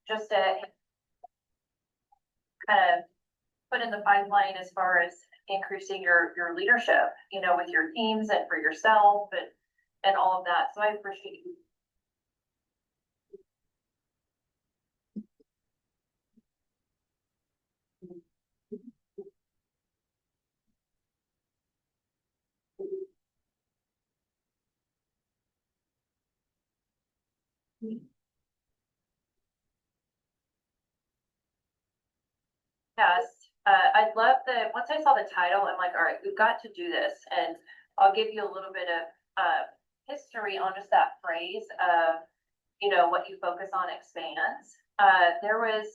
just to kind of put in the pipeline as far as increasing your leadership, with your teams and for yourself and all of that. So I appreciate you. Yes, I love once I saw the title, I'm like, all right, we've got to do this. And I'll give you a little bit of history on just that phrase of, what you focus on expands. There was,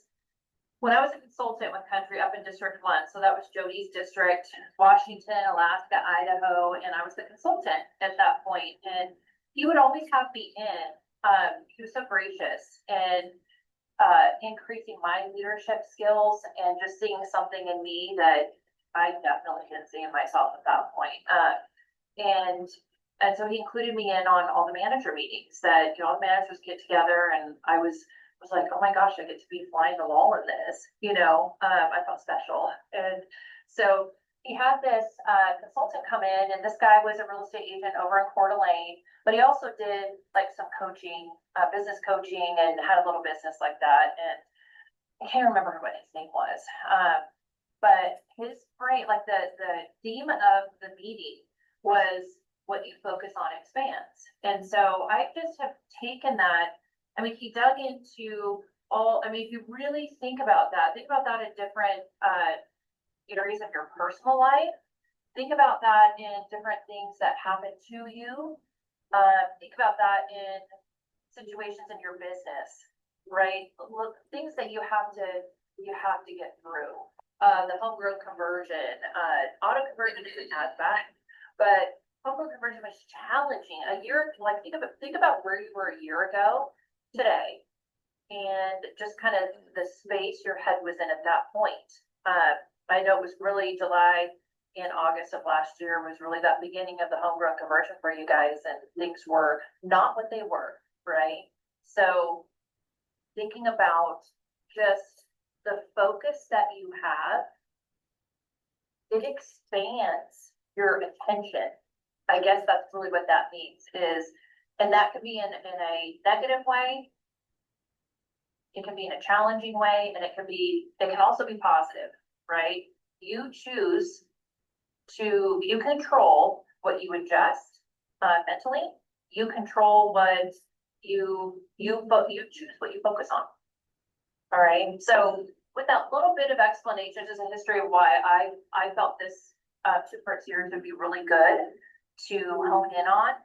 when I was a consultant with Country up in District 1, so that was Jody's district, Washington, Alaska, Idaho, and I was the consultant at that point. And he would always have me in. He was so gracious and increasing my leadership skills and just seeing something in me that I definitely didn't see in myself at that point. And so he included me in on all the manager meetings that, all the managers get together, and I was like, oh my gosh, I get to be flying the wall in this, I felt special. And so he had this consultant come in, and this guy was a real estate agent over in Coeur d'Alene, but he also did like some coaching, business coaching, and had a little business like that. And I can't remember what his name was. But his brain, like the theme of the meeting was what you focus on expands. And so I just have taken that. I mean, he dug into if you really think about that in different areas of your personal life. Think about that in different things that happen to you. Think about that in situations in your business, right? Look, things that you have to get through. The homegrown conversion, auto conversion isn't as bad, but homegrown conversion was challenging. Think about where you were a year ago today, and just kind of the space your head was in at that point. I know it was really July and August of last year was really that beginning of the homegrown conversion for you guys, and things were not what they were, right? So thinking about just the focus that you have, it expands your attention. I guess that's really what that means and that could be in a negative way. It can be in a challenging way, and it can also be positive, right? You choose you control what you adjust mentally. You control what you choose what you focus on. All right. So with that little bit of explanation, just a history of why I felt this two-part series would be really good to hone in on.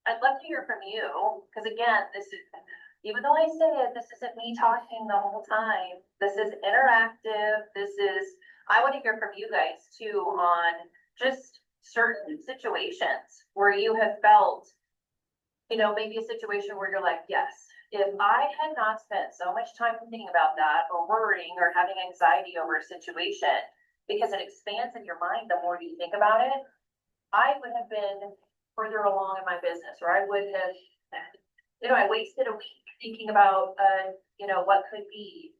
I'd love to hear from you, because again, this is, even though I say it, this isn't me talking the whole time. This is interactive. I want to hear from you guys too on just certain situations where you have felt, maybe a situation where you're like, yes, if I had not spent so much time thinking about that or worrying or having anxiety over a situation, because it expands in your mind the more you think about it, I would have been further along in my business, or I would have, I wasted a week thinking about, what could be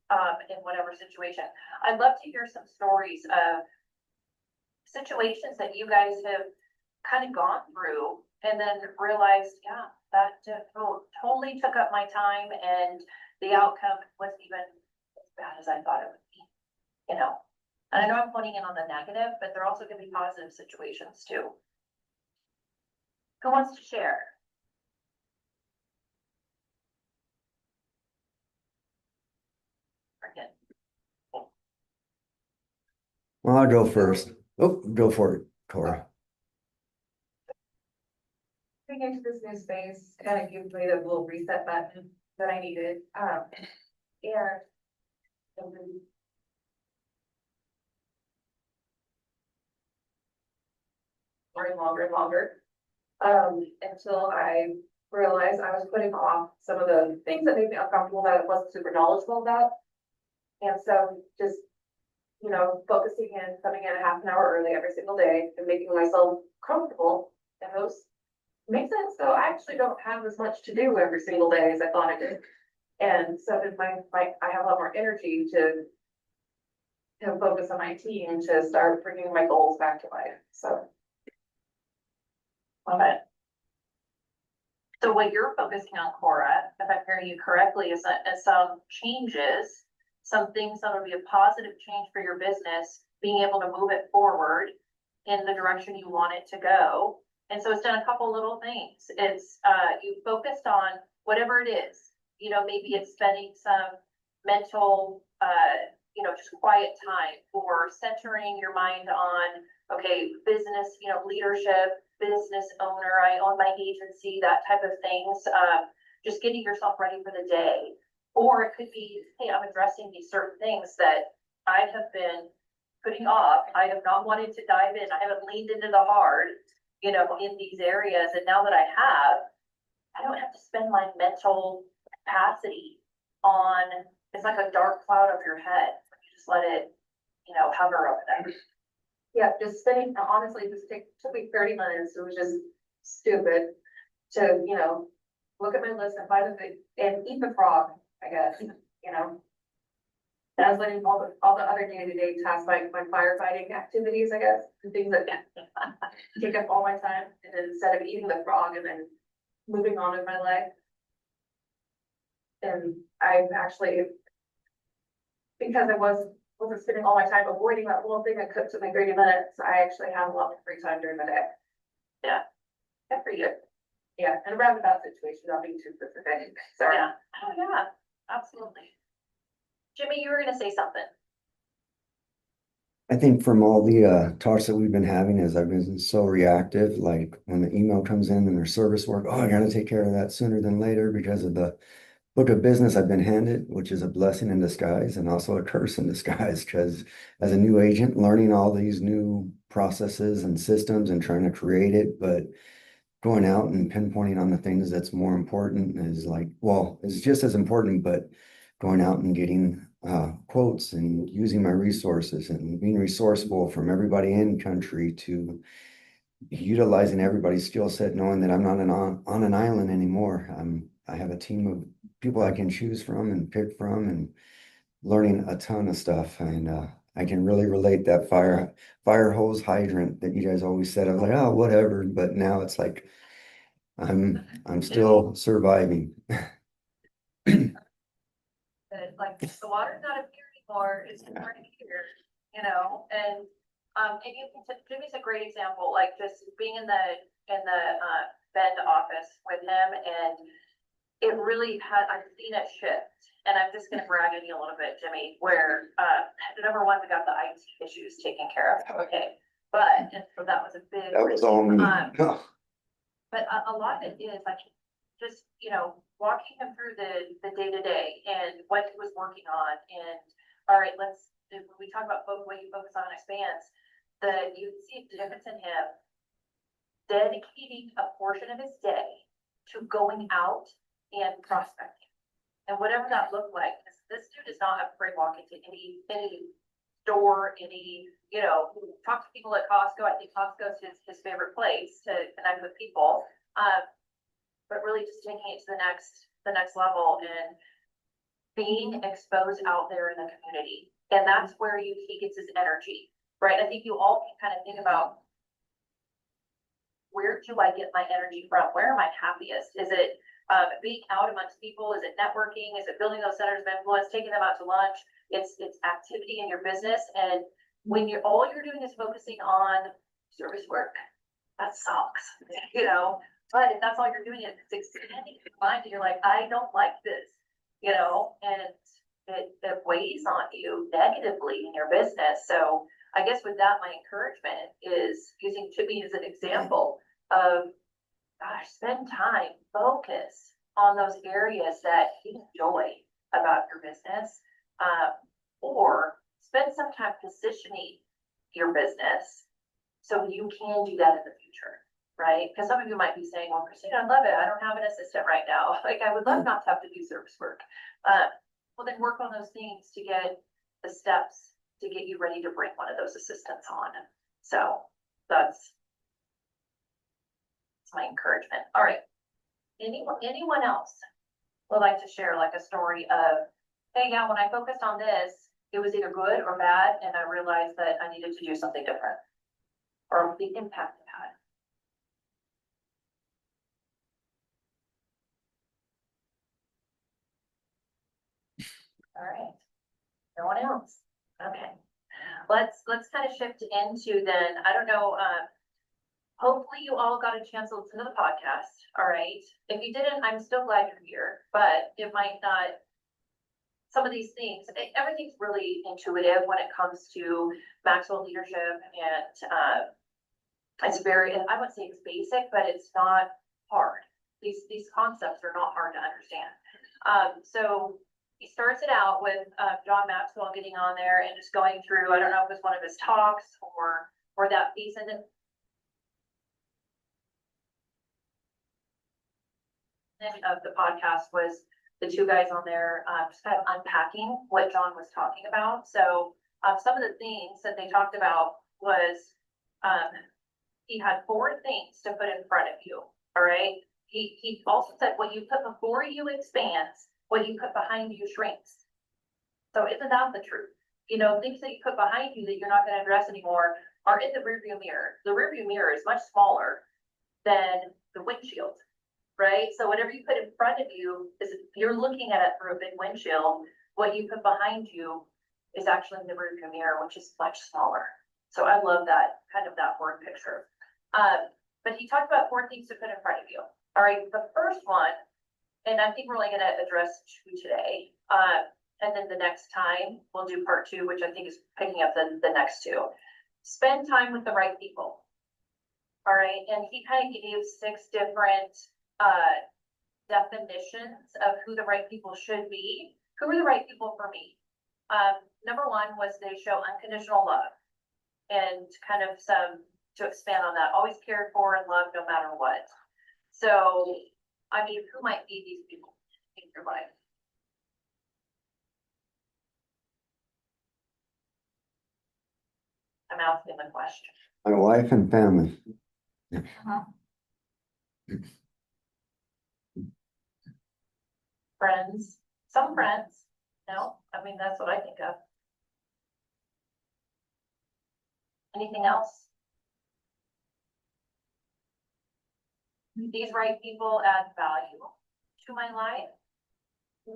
in whatever situation. I'd love to hear some stories of situations that you guys have kind of gone through and then realized, yeah, that totally took up my time, and the outcome wasn't even as bad as I thought it would be, And I know I'm pointing in on the negative, but there also can be positive situations too. Who wants to share? Well, I'll go first. Oh, go for it, Cora. Getting into this new space kind of gives me the little reset button that I needed. And longer and longer until I realized I was putting off some of the things that made me uncomfortable that I wasn't super knowledgeable about. And so just, focusing in, coming in a half an hour early every single day and making myself comfortable in those makes sense. So I actually don't have as much to do every single day as I thought I did. And so in I have a lot more energy to focus on my team, to start bringing my goals back to life, so. Love it. So what you're focusing on, Cora, if I'm hearing you correctly, is some changes, some things that will be a positive change for your business, being able to move it forward in the direction you want it to go. And so it's done a couple little things. It's, you focused on whatever it is, you know, maybe it's spending some mental, just quiet time, or centering your mind on, okay, business, leadership, business owner, I own my agency, that type of things. Just getting yourself ready for the day. Or it could be, hey, I'm addressing these certain things that I have been putting off. I have not wanted to dive in. I haven't leaned into the hard, in these areas. And now that I don't have to spend my mental capacity on, it's like a dark cloud over your head. You just let it, hover over there. Yeah, just spending, honestly, took me 30 minutes. It was just stupid to, look at my list and find the thing and eat the frog, I guess, And I was letting all the other day-to-day tasks, like my firefighting activities, I guess, and things that take up all my time. And then instead of eating the frog and then moving on with my life. And I've actually, because I wasn't spending all my time avoiding that little thing that took me 30 minutes, I actually have a lot of free time during the day. Yeah. Good for you. Yeah, in a roundabout situation, not being too specific. Sorry. Yeah. Oh, yeah, absolutely. Jimmy, you were gonna say something. I think from all the talks that we've been having, is I've been so reactive, like when the email comes in and there's service work, oh, I gotta take care of that sooner than later because of the book of business I've been handed, which is a blessing in disguise and also a curse in disguise, because as a new agent, learning all these new processes and systems and trying to create it, but going out and pinpointing on the things that's more important is like, well, it's just as important, but going out and getting quotes and using my resources and being resourceful from everybody in country to utilizing everybody's skill set, knowing that I'm not on an island anymore. I have a team of people I can choose from and pick from, and learning a ton of stuff. And I can really relate that fire hose hydrant that you guys always said. I was like, oh, whatever. But now it's like I'm still surviving. That like the water's not up here anymore, it's right here, and you Jimmy's a great example, like just being in the Bend office with him, and it really I've seen it shift. And I'm just gonna brag on you a little bit, Jimmy, where number one, we got the IT issues taken care of, okay. But and so that was a big That was all me. but a lot of it is like just, walking him through the day-to-day and what he was working on. And all right, when we talk about what you focus on expands, you see the difference in him dedicating a portion of his day to going out and prospecting. And whatever that looked like, this dude is not afraid to walk into any store, talk to people at Costco. I think Costco is his favorite place to connect with people. But really just taking it to the next level and being exposed out there in the community. And that's where he gets his energy, right? I think you all can kind of think about, where do I get my energy from? Where am I happiest? Is it being out amongst people? Is it networking? Is it building those centers of influence, taking them out to lunch? It's activity in your business. And when all you're doing is focusing on service work, that sucks, But if that's all you're doing, it's expanding your mind, and you're like, I don't like this, and it weighs on you negatively in your business. So I guess with that, my encouragement is using Jimmy as an example of, gosh, spend time, focus on those areas that you enjoy about your business, or spend some time positioning your business so you can do that in the future. Right? Because some of you might be saying, well, Christina, I love it. I don't have an assistant right now. Like, I would love not to have to do service work. Well, then work on those things to get the steps to get you ready to bring one of those assistants on. So that's my encouragement. All right. Anyone else? would like to share like a story of, hey, yeah, when I focused on this, it was either good or bad, and I realized that I needed to do something different, or the impact it had. All right, no one else. Okay, let's kind of shift into then, I don't know, hopefully you all got a chance to listen to the podcast. All right, if you didn't, I'm still glad you're here, but it might not, some of these things, everything's really intuitive when it comes to Maxwell leadership, and it's very, I wouldn't say it's basic, but it's not hard. These concepts are not hard to understand. So he starts it out with John Maxwell getting on there and just going through, I don't know if it was one of his talks or that piece, and then of the podcast was the two guys on there just kind of unpacking what John was talking about. So some of the things that they talked about was he had 4 things to put in front of you. All right. He also said what you put before you expands, what you put behind you shrinks. So isn't that the truth? You know, things that you put behind you that you're not going to address anymore are in the rearview mirror. The rearview mirror is much smaller than the windshield, right? So whatever you put in front of you is, you're looking at it through a big windshield. What you put behind you is actually in the rearview mirror, which is much smaller. So I love that kind of that word picture. But he talked about 4 things to put in front of you. All right, the first one, and I think we're only going to address 2 today. And then the next time we'll do part 2, which I think is picking up the next 2. Spend time with the right people. All right, and he kind of gave 6 different definitions of who the right people should be. Who are the right people for me? Number 1 was they show unconditional love, and kind of some to expand on that, always cared for and loved no matter what. So, I mean, who might be these people in your life? I'm asking the question. My wife and family. Friends, some friends. No, I mean, that's what I think of. Anything else? These right people add value to my life.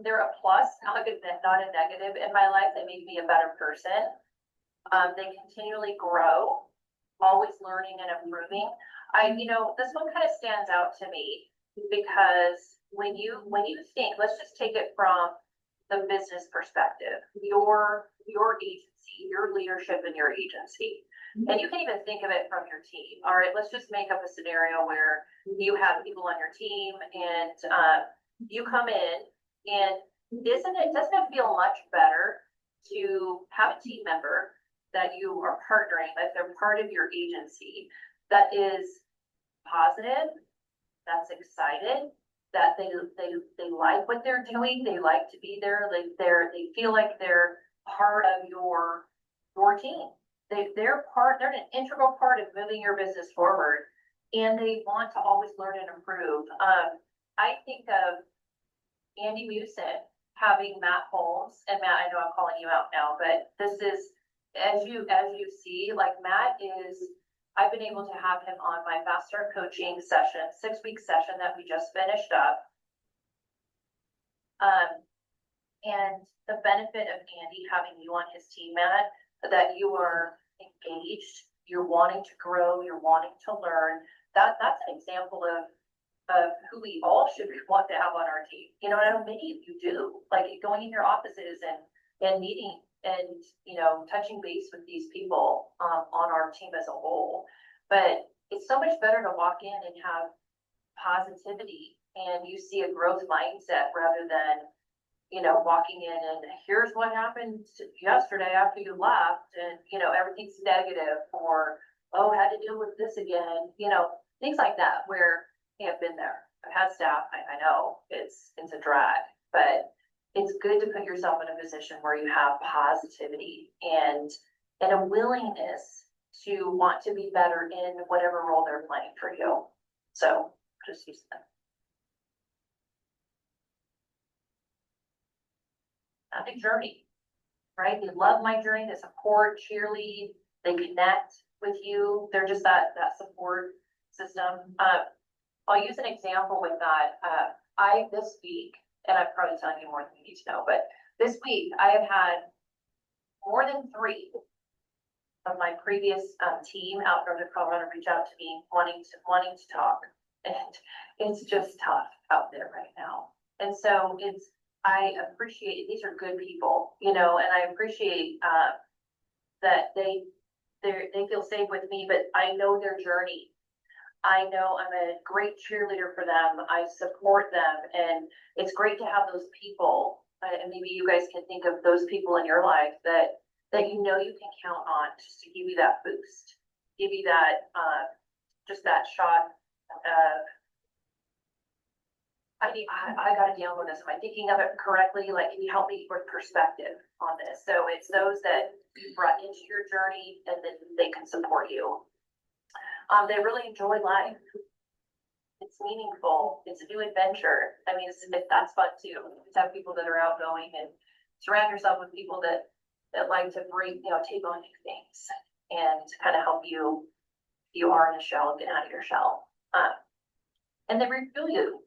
They're a plus, not a negative in my life. They make me a better person. They continually grow, always learning and improving. This one kind of stands out to me because when you think, let's just take it from the business perspective, your agency, your leadership in your agency. And you can even think of it from your team. All right, let's just make up a scenario where you have people on your team and you come in, and doesn't it feel much better to have a team member that you are partnering, that they're part of your agency, that is positive, that's excited, that they like what they're doing, they like to be there, they feel like they're part of your team. They're an integral part of moving your business forward, and they want to always learn and improve. I think of Andy Musin having Matt Holmes, and Matt, I know I'm calling you out now, but this is, as you see, like Matt is, I've been able to have him on my Fast Start coaching session, 6-week session that we just finished up. And the benefit of Andy having you on his team, Matt, that you are engaged, you're wanting to grow, you're wanting to learn. That's an example of who we all should want to have on our team. You know, and I know many of you do, like going in your offices and meeting and, touching base with these people on our team as a whole. But it's so much better to walk in and have positivity, and you see a growth mindset rather than, walking in and here's what happened yesterday after you left, and, everything's negative, or, oh, had to deal with this again, things like that, where I've been there. I've had staff, I know it's a drag, but it's good to put yourself in a position where you have positivity and a willingness to want to be better in whatever role they're playing for you. So just use that. a journey, right? They love my journey, they support, cheerlead, they connect with you. They're just that support system. I'll use an example with that. This week, and I'm probably telling you more than you need to know, but this week I have had more than 3 of my previous team out from Colorado reach out to me wanting to talk. And it's just tough out there right now. And so I appreciate, these are good people, you know, and I appreciate that they feel safe with me, but I know their journey. I know I'm a great cheerleader for them. I support them, and it's great to have those people. And maybe you guys can think of those people in your life that you know you can count on just to give you that boost, give you that just that shot of I gotta deal with this. Am I thinking of it correctly? Like, can you help me with perspective on this? So it's those that you brought into your journey and then they can support you. They really enjoy life. It's meaningful. It's a new adventure. I mean, that's fun too. To have people that are outgoing and surround yourself with people that like to take on new things and kind of help you. You are in a shell, get out of your shell. And they refuel you,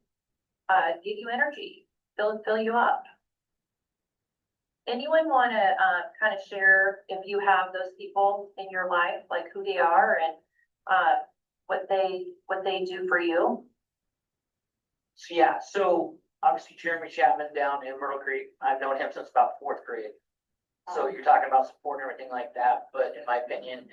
give you energy, fill you up. Anyone want to kind of share if you have those people in your life, like who they are and what they do for you? So obviously Jeremy Chapman down in Myrtle Creek, I've known him since about 4th grade. So you're talking about support and everything like that, but in my opinion,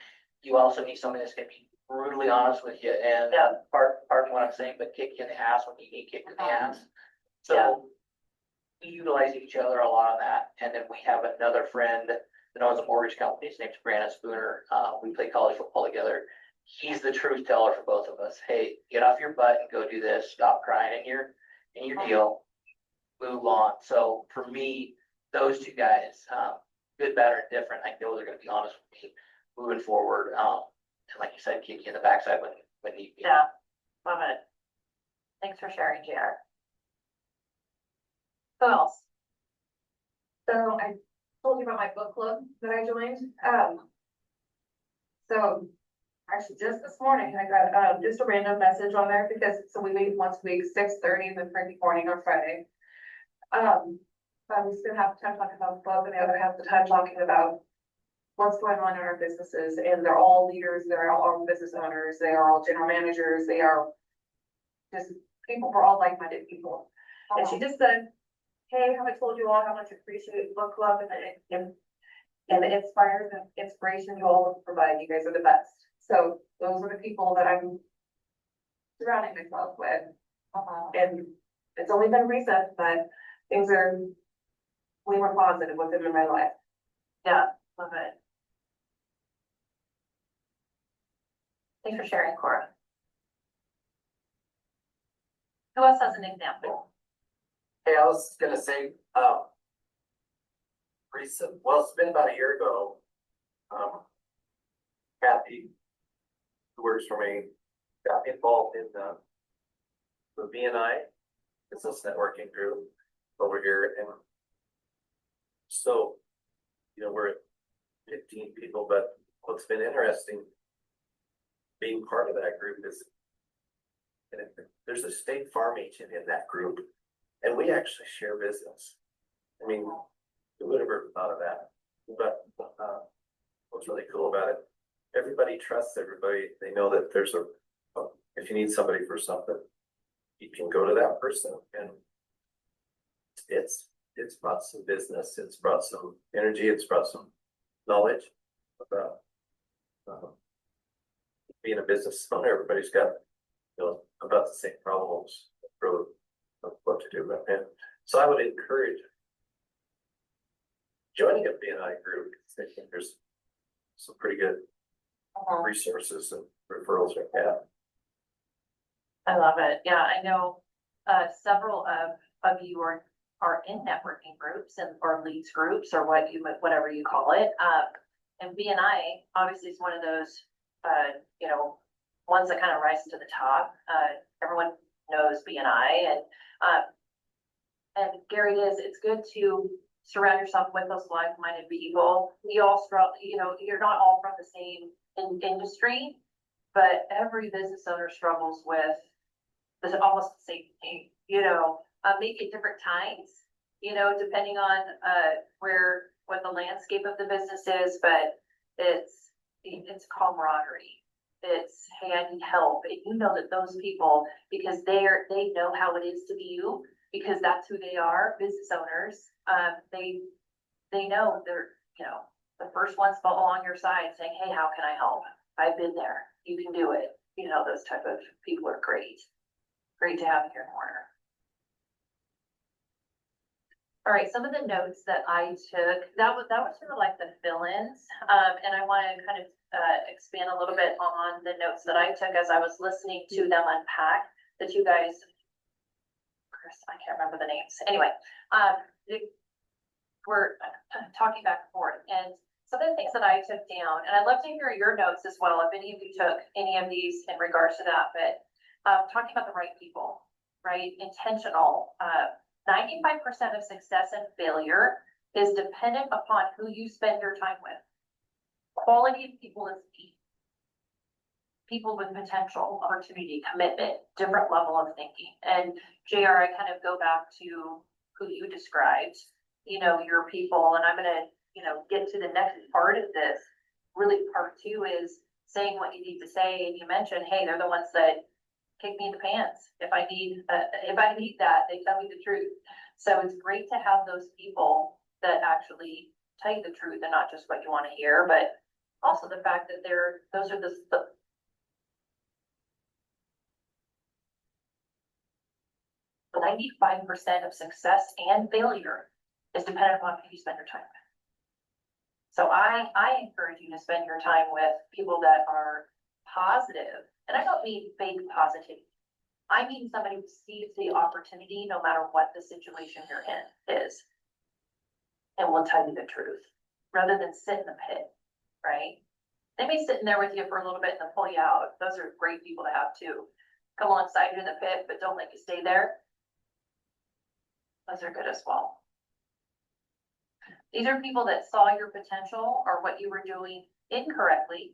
you also need somebody that's gonna be brutally honest with you and pardon what I'm saying, but kick you in the ass when you get kicked in the ass. So we utilize each other a lot on that. And then we have another friend that owns a mortgage company. His name's Brandon Spooner. We play college football together. He's the truth teller for both of us. Hey, get off your butt and go do this. Stop crying in your deal. Move on. So for me, those 2 guys, good, bad, or different, I know they're going to be honest with me moving forward. And like you said, kick you in the backside when need be. Yeah, love it. Thanks for sharing, JR. Who else? So I told you about my book club that I joined. So actually just this morning, I got just a random message on there because we meet once a week, 6:30 in the Friday morning on Friday. We spend half the time talking about the book and the other half the time talking about what's going on in our businesses. And they're all leaders, they're all business owners, they are all general managers, they are just people, we're all like-minded people. And she just said, hey, I told you all how much I appreciate book club and the inspires and inspiration you all provide. You guys are the best. So those are the people that I'm surrounding myself with. And it's only been recent, but things are way more positive with them in my life. Yeah, love it. Thanks for sharing, Cora. Who else has an example? Hey, I was gonna say, it's been about a year ago. Kathy, who works for me, got me involved in the BNI business networking group over here, and so, we're at 15 people, but what's been interesting being part of that group is, and there's a State Farm agent in that group, and we actually share business. I mean, who would have ever thought of that? But what's really cool about it, everybody trusts everybody. They know that if you need somebody for something, you can go to that person, and it's brought some business, it's brought some energy, it's brought some knowledge about being a business owner. Everybody's got about the same problems for what to do about it. So I would encourage joining a BNI group. I think there's some pretty good resources and referrals right now. I love it. Yeah, I know several of you are in networking groups or leads groups or whatever you call it. And BNI obviously is one of those ones that kind of rise to the top. Everyone knows BNI and Gary, it's good to surround yourself with those like-minded people. We all struggle, you know, you're not all from the same industry, but every business owner struggles with this almost the same thing, you know, maybe at different times, you know, depending on what the landscape of the business is, but it's camaraderie. It's, hey, I need help. And you know that those people, because they know how it is to be you, because that's who they are, business owners. They know they're, you know, the first ones along your side saying, hey, how can I help? I've been there. You can do it. You know, those type of people are great. Great to have in your corner. All right, some of the notes that I took, that was sort of like the fill-ins. And I want to kind of expand a little bit on the notes that I took as I was listening to them unpack that you guys, Chris, I can't remember the names. Anyway, we're talking back and forth. And some of the things that I took down, and I'd love to hear your notes as well, if any of you took any of these in regards to that, but talking about the right people, right? Intentional. 95% of success and failure is dependent upon who you spend your time with. Quality of people is key. People with potential, opportunity, commitment, different level of thinking. And JR, I kind of go back to who you described, you know, your people, and I'm going to, you know, get to the next part of this. Really, part two is saying what you need to say. And you mentioned, hey, they're the ones that kick me in the pants. If I need that, they tell me the truth. So it's great to have those people that actually tell you the truth and not just what you want to hear, but also the fact that those are the 95% of success and failure is dependent upon who you spend your time with. So I encourage you to spend your time with people that are positive. And I don't mean fake positivity. I mean somebody who sees the opportunity no matter what the situation you're in is, and will tell you the truth rather than sit in the pit, right? They may sit in there with you for a little bit and then pull you out. Those are great people to have too. Come alongside you in the pit, but don't let you stay there. Those are good as well. These are people that saw your potential or what you were doing incorrectly,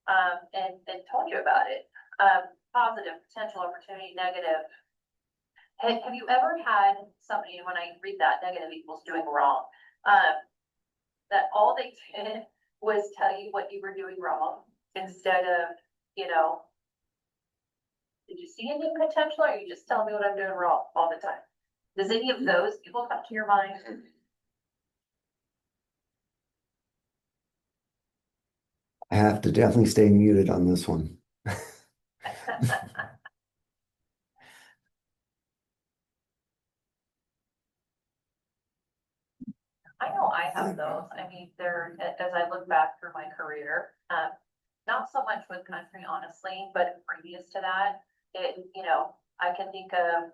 and told you about it. Positive, potential, opportunity, negative. Have you ever had somebody, when I read that, negative equals doing wrong, that all they did was tell you what you were doing wrong instead of, you know, did you see any potential, or are you just telling me what I'm doing wrong all the time? Does any of those people come to your mind? I have to definitely stay muted on this one. I know I have those. I mean, as I look back through my career, not so much with country, honestly, but previous to that, you know, I can think of,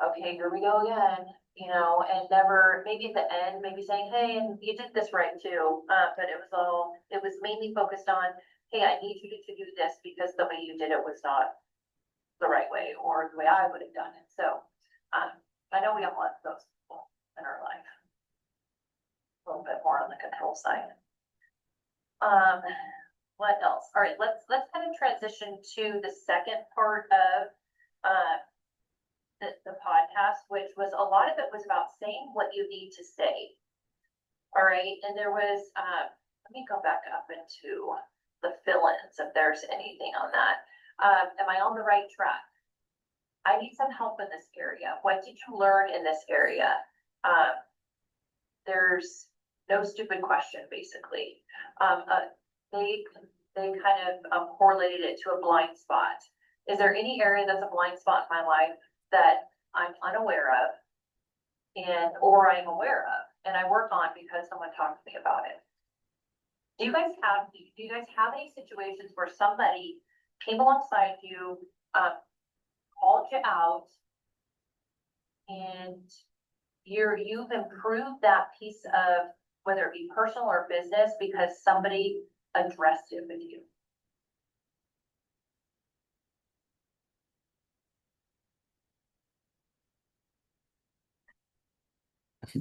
okay, here we go again, you know, and never, maybe at the end, maybe saying, hey, and you did this right too. But it was mainly focused on, hey, I need you to do this because the way you did it was not the right way or the way I would have done it. So, I know we have lots of those people in our life. A little bit more on the control side. What else? All right, let's kind of transition to the second part of the podcast, which was a lot of it was about saying what you need to say. All right, and there was let me go back up into the fill-ins if there's anything on that. Am I on the right track? I need some help in this area. What did you learn in this area? There's no stupid question, basically. They kind of correlated it to a blind spot. Is there any area that's a blind spot in my life that I'm unaware of or I'm aware of and I work on because someone talked to me about it? Do you guys have any situations where somebody came alongside you, called you out, and you've improved that piece of whether it be personal or business because somebody addressed it with you?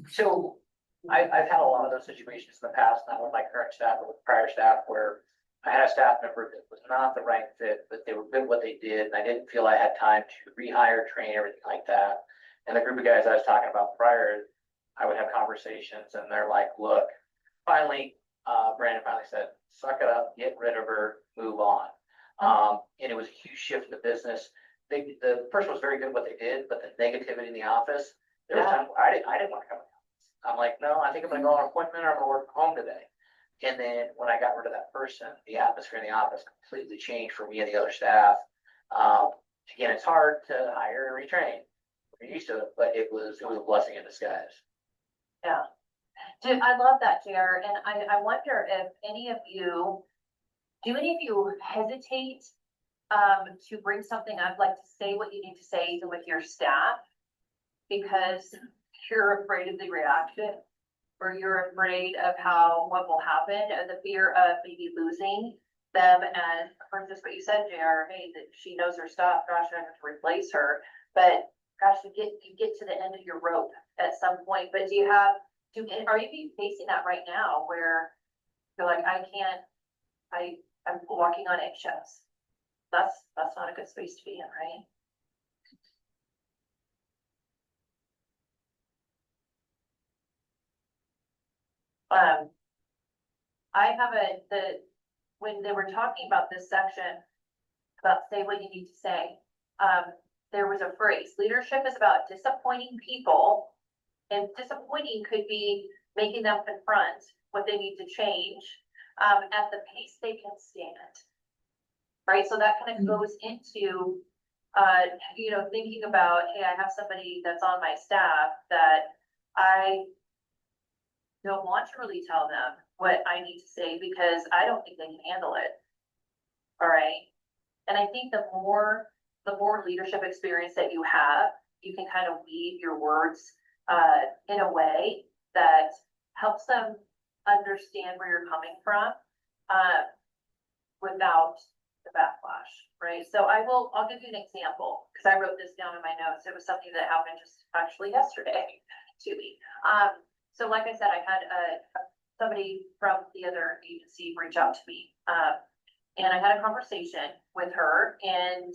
So I've had a lot of those situations in the past, not with my current staff, but with prior staff, where I had a staff member that was not the right fit, but they were good at what they did, and I didn't feel I had time to rehire, train, everything like that. And the group of guys I was talking about prior, I would have conversations, and they're like, look, finally, Brandon finally said, suck it up, get rid of her, move on. And it was a huge shift in the business. The person was very good at what they did, but the negativity in the office, there was times where I didn't want to come in the office. I'm like, no, I think I'm gonna go on an appointment or I'm gonna work from home today. And then when I got rid of that person, the atmosphere in the office completely changed for me and the other staff. Again, it's hard to hire and retrain. We're used to it, but it was a blessing in disguise. Yeah. Dude, I love that, JR, and I wonder if any of you, do any of you hesitate to bring something up, like to say what you need to say with your staff? Because you're afraid of the reaction, or you're afraid of what will happen, and the fear of maybe losing them. And for just what you said, JR, hey, that she knows her stuff, gosh, I have to replace her. But gosh, you get to the end of your rope at some point. But are you facing that right now, where you're like, I'm walking on eggshells? That's not a good space to be in, right? I have when they were talking about this section, about say what you need to say, there was a phrase, leadership is about disappointing people, and disappointing could be making them confront what they need to change, at the pace they can stand. Right, so that kind of goes into, thinking about, hey, I have somebody that's on my staff that I don't want to really tell them what I need to say because I don't think they can handle it. All right. And I think the more leadership experience that you have, you can kind of weave your words in a way that helps them understand where you're coming from without the backlash, right? So I'll give you an example, because I wrote this down in my notes. It was something that happened just actually yesterday to me. So like I said, I had somebody from the other agency reach out to me, and I had a conversation with her, and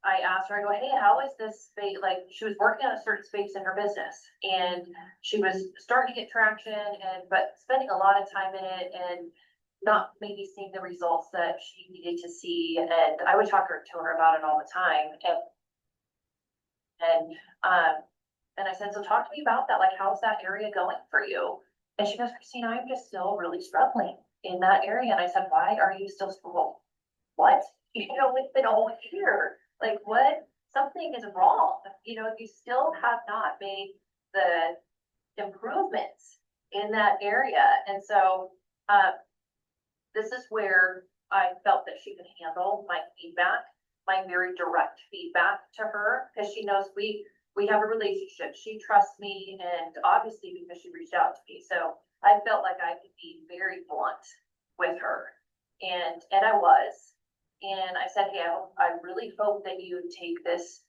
I asked her, I go, hey, how is this space? Like, she was working on a certain space in her business, and she was starting to get traction, but spending a lot of time in it, and not maybe seeing the results that she needed to see. And I would talk to her about it all the time. And I said, so talk to me about that. Like, how's that area going for you? And she goes, Christina, I'm just still really struggling in that area. And I said, why are you still struggling? What? It's been all year. Like, what? Something is wrong. You still have not made the improvements in that area. And so, this is where I felt that she could handle my feedback, my very direct feedback to her, because she knows we have a relationship. She trusts me, and obviously because she reached out to me. So I felt like I could be very blunt with her, and I was. And I said, hey, I really hope that you take this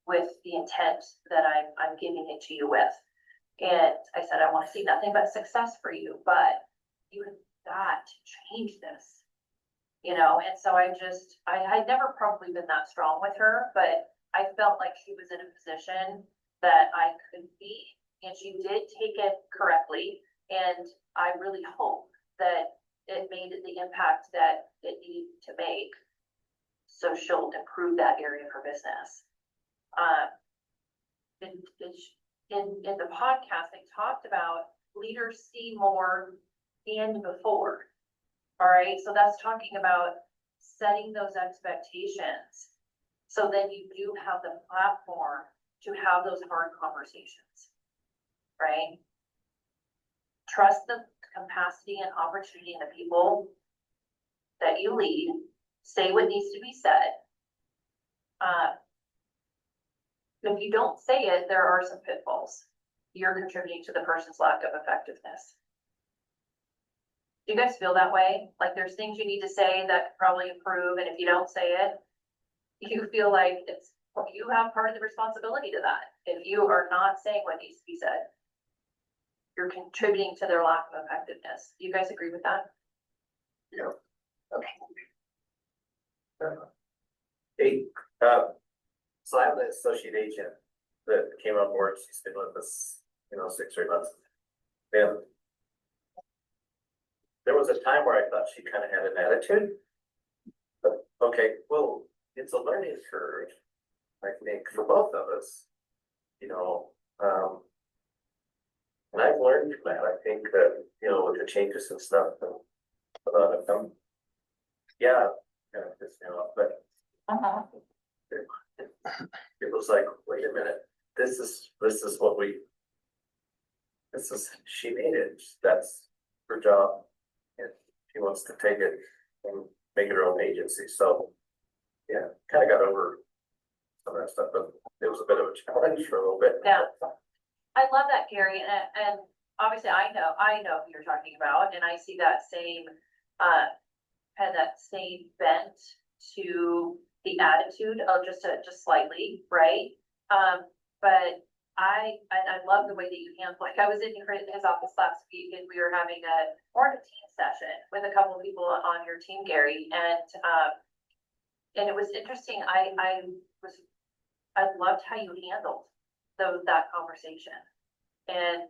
with the intent that I'm giving it to you with. And I said, I want to see nothing but success for you, but you have got to change this, and so I had never probably been that strong with her, but I felt like she was in a position that I could be, and she did take it correctly, and I really hope that it made the impact that it needed to make, so she'll improve that area of her business. In the podcast, they talked about leaders see more and before. All right, so that's talking about setting those expectations, so then you do have the platform to have those hard conversations, right? Trust the capacity and opportunity in the people that you lead. Say what needs to be said. If you don't say it, there are some pitfalls. You're contributing to the person's lack of effectiveness. Do you guys feel that way? Like, there's things you need to say that could probably improve, and if you don't say it, you feel like it's you have part of the responsibility to that. If you are not saying what needs to be said, you're contributing to their lack of effectiveness. Do you guys agree with that? Yeah. Okay. Hey, so I have an associate agent that came on board, she's been with us, 6 or 8 months. And there was a time where I thought she kind of had an attitude. But, okay, well, it's a learning curve, I think, for both of us, and I've learned from that, I think that, with the changes and stuff, yeah, but it was like, wait a minute, this is what she made it, that's her job. And she wants to take it and make it her own agency, so, yeah, kind of got over some of that stuff, but it was a bit of a challenge for a little bit. Yeah. I love that, Gary, and obviously I know who you're talking about, and I see that same, had that same bent to the attitude of just slightly, right? But I love the way that you handle, like, I was in his office last week and we were having a team session with a couple of people on your team, Gary, and it was interesting. I loved how you handled that conversation. And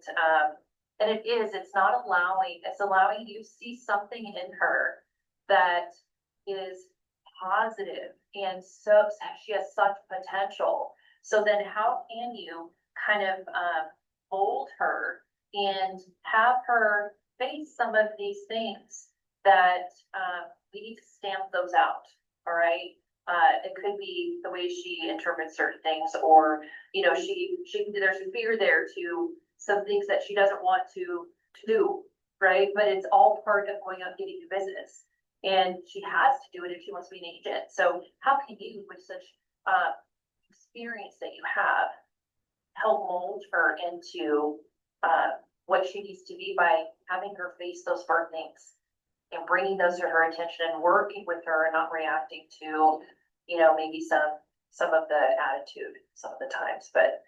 it's not allowing, it's allowing you to see something in her that is positive, and so she has such potential. So then how can you kind of mold her and have her face some of these things that we need to stamp those out, all right? It could be the way she interprets certain things, or, there's a fear there to some things that she doesn't want to do, right? But it's all part of going out getting the business. And she has to do it if she wants to be an agent. So how can you, with such experience that you have, help mold her into what she needs to be by having her face those hard things and bringing those to her attention and working with her and not reacting to, maybe some of the attitude some of the times. But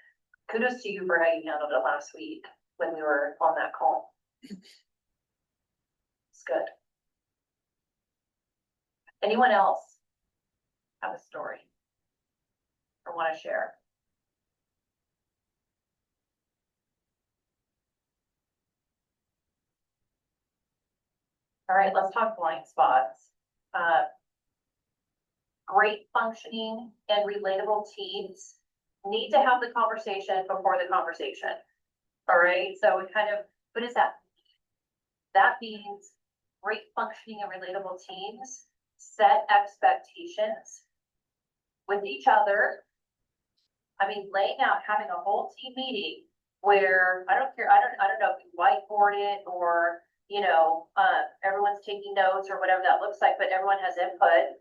kudos to you for how you handled it last week when we were on that call. It's good. Anyone else have a story or want to share? All right, let's talk blind spots. Great functioning and relatable teams need to have the conversation before the conversation. All right, so we what does that mean? That means great functioning and relatable teams set expectations with each other. I mean, laying out, having a whole team meeting where I don't know if you whiteboard it or, everyone's taking notes or whatever that looks like, but everyone has input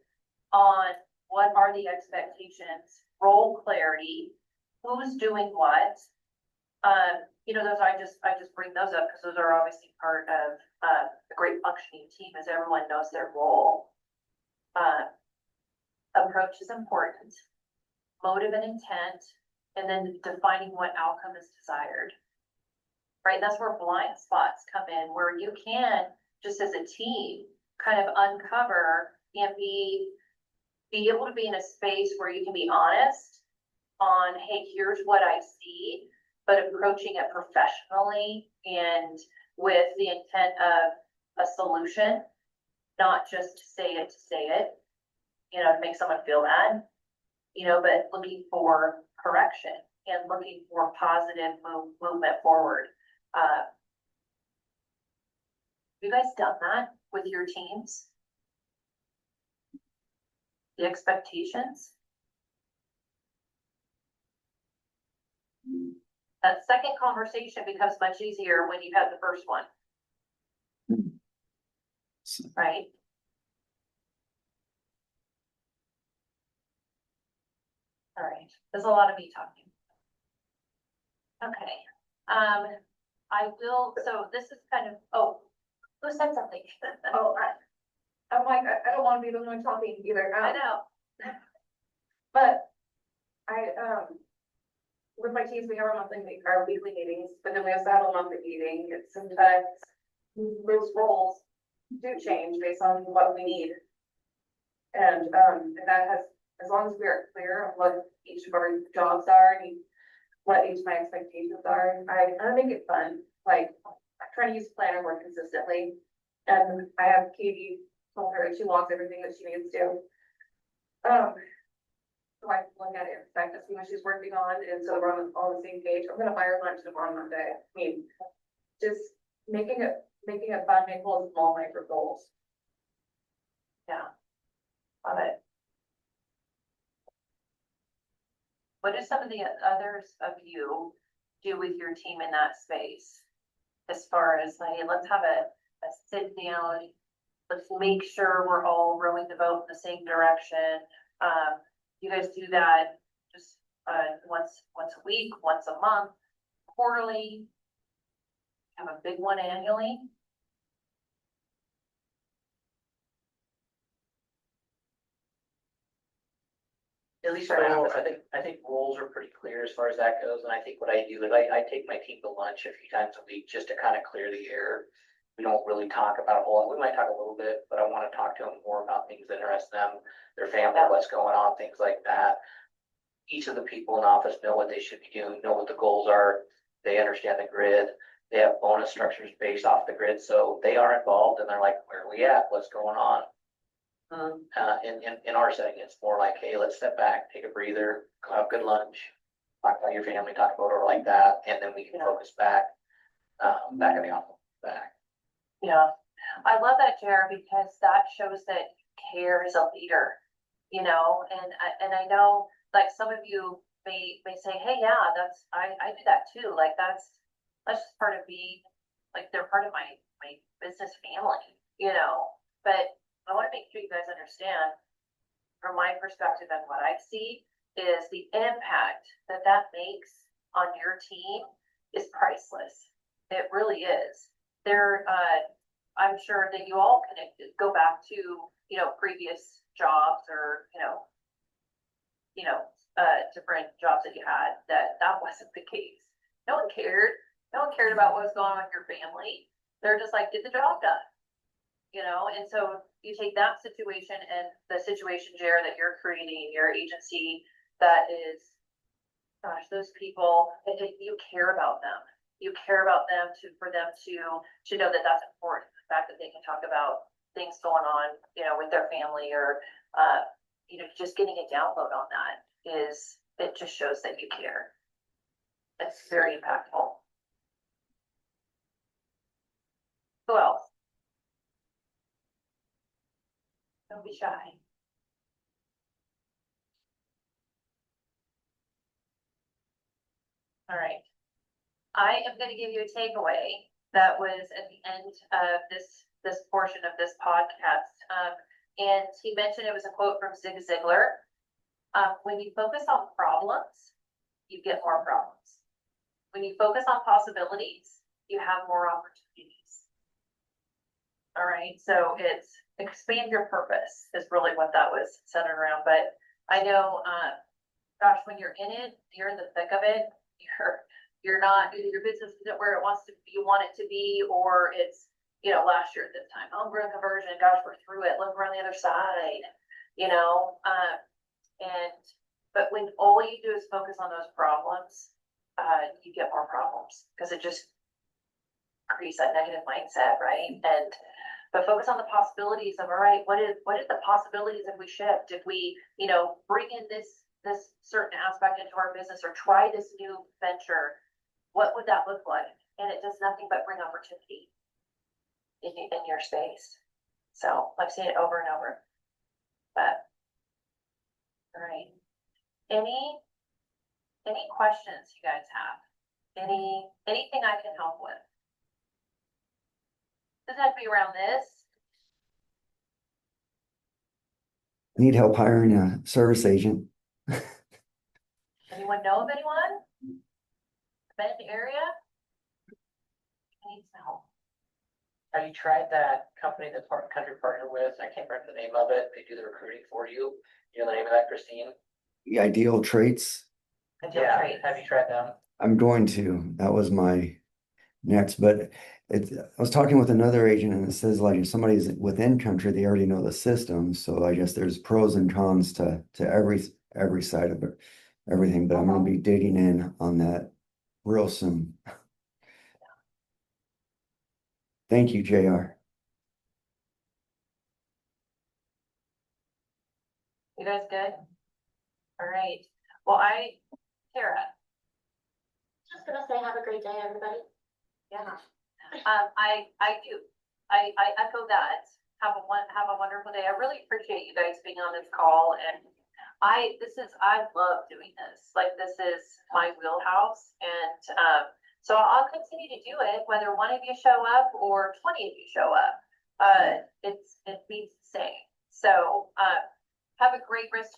on what are the expectations, role clarity, who's doing what. Those I just bring those up because those are obviously part of a great functioning team, as everyone knows their role. Approach is important, motive and intent, and then defining what outcome is desired. Right, and that's where blind spots come in, where you can, just as a team, kind of uncover and be able to be in a space where you can be honest on, hey, here's what I see, but approaching it professionally and with the intent of a solution, not just to say it, to make someone feel bad, but looking for correction and looking for positive movement forward. Have you guys done that with your teams? The expectations? That second conversation becomes much easier when you've had the first one. Right? All right, there's a lot of me talking. Okay. So this is kind of, who said something? I'm like, I don't want to be the one talking either. I know. But with my teams, we have our weekly meetings, but then we also have a monthly meeting. It's sometimes those roles do change based on what we need. And that has, as long as we are clear of what each of our jobs are and what each of my expectations are, I make it fun. Like, I try to use Planner more consistently. And I have Katie told her she wants everything that she needs to. So I can look at it, inspect to see what she's working on, and so we're on the same page. I'm gonna buy her lunch tomorrow Monday. I mean, just making it fun, make little small micro goals. Yeah. Love it. What do some of the others of you do with your team in that space? As far as, like, let's have a sit down, let's make sure we're all rowing the boat in the same direction. You guys do that just once a week, once a month, quarterly? Have a big one annually? At least for now, I think roles are pretty clear as far as that goes, and I think what I do is I take my team to lunch a few times a week just to kind of clear the air. We don't really talk about a whole lot, we might talk a little bit, but I want to talk to them more about things that interest them, their family, what's going on, things like that. Each of the people in office know what they should be doing, know what the goals are, they understand the grid, they have bonus structures based off the grid, so they are involved and they're like, where are we at, what's going on? In our setting, it's more like, hey, let's step back, take a breather, go have good lunch, talk about your family, talk about it like that, and then we can focus back, back in the office, back. Yeah, I love that, Jared, because that shows that you care as a leader, you know, and I know, like, some of you may say, hey, yeah, I do that too, like, that's just part of me, like, they're part of my business family, you know, but I want to make sure you guys understand, from my perspective and what I see, is the impact that makes on your team is priceless. It really is. I'm sure that you all connected, go back to, you know, previous jobs or, different jobs that you had, that wasn't the case. No one cared. No one cared about what was going on with your family. They're just like, get the job done. You know, and so you take that situation and the situation, Jared, that you're creating, your agency that is, gosh, those people, you care about them. You care about them for them to know that that's important. The fact that they can talk about things going on, you know, with their family or, just getting a download on that it just shows that you care. It's very impactful. Who else? Don't be shy. All right. I am going to give you a takeaway that was at the end of this portion of this podcast. And he mentioned it was a quote from Zig Ziglar. When you focus on problems, you get more problems. When you focus on possibilities, you have more opportunities. All right. So it's expand your purpose is really what that was centered around. But I know, gosh, when you're in it, you're in the thick of it. You're not, either your business isn't where it wants to be, you want it to be, or it's, last year at this time, homegrown conversion, gosh, we're through it, look, we're on the other side, but when all you do is focus on those problems, you get more problems because it just creates that negative mindset, right? But focus on the possibilities of, all right, what is the possibilities if we shift, if we, bring in this certain aspect into our business or try this new venture, what would that look like? And it does nothing but bring opportunity in your space. So I've seen it over and over. But all right. Any questions you guys have? Anything I can help with? Doesn't have to be around this. Need help hiring a service agent. Anyone know of anyone? Bend area? Needs help. Have you tried that company that Country partnered with? I can't remember the name of it. They do the recruiting for you. You know the name of that, Christine? the ideal traits. Ideal Yeah, traits. have you tried them? I'm going to, that was my next, but it's, I was talking with another agent and it says like if somebody's within country, they already know the system. So I guess there's pros and cons to every side of it, everything, but I'm gonna be digging in on that real soon. Thank you, JR. You guys good? All right. Well, Tara, Just gonna say, have a great day, everybody. yeah. I do. I echo that. Have a wonderful day. I really appreciate you guys being on this call and I love doing this. Like this is my wheelhouse and, so I'll continue to do it, whether one of you show up or 20 of you show up. It means the same. So, have a great rest of